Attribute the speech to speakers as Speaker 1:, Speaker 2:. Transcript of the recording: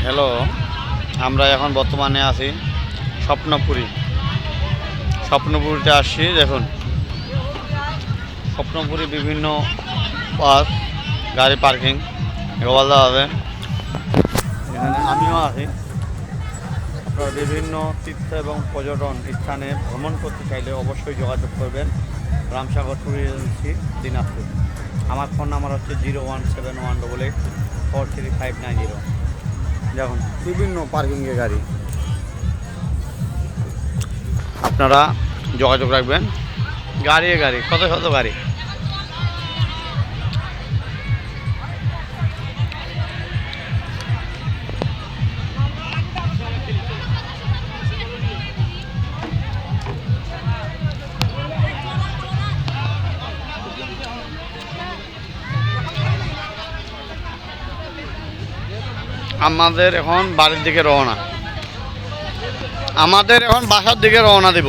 Speaker 1: Hello, আমরা এখন বর্তমানে আছি স্বপ্নপুরীতে আসছি। দেখুন, স্বপ্নপুরী বিভিন্ন পার্ক, গাড়ি পার্কিং বলা হবে। এখানে আমিও আছি। আপনারা বিভিন্ন তীর্থ এবং পর্যটন স্থানে ভ্রমণ করতে চাইলে অবশ্যই যোগাযোগ করবেন রামসাগর ট্যুর এজেন্সি, দিনাজপুর। আমার ফোন নাম্বার হচ্ছে 01718443590। দেখুন, বিভিন্ন পার্কিংয়ে গাড়ি, আপনারা যোগাযোগ রাখবেন। গাড়ি শত শত গাড়ি। আমাদের এখন বাড়ির দিকে রওনা, আমাদের এখন বাসার দিকে রওনা দেব।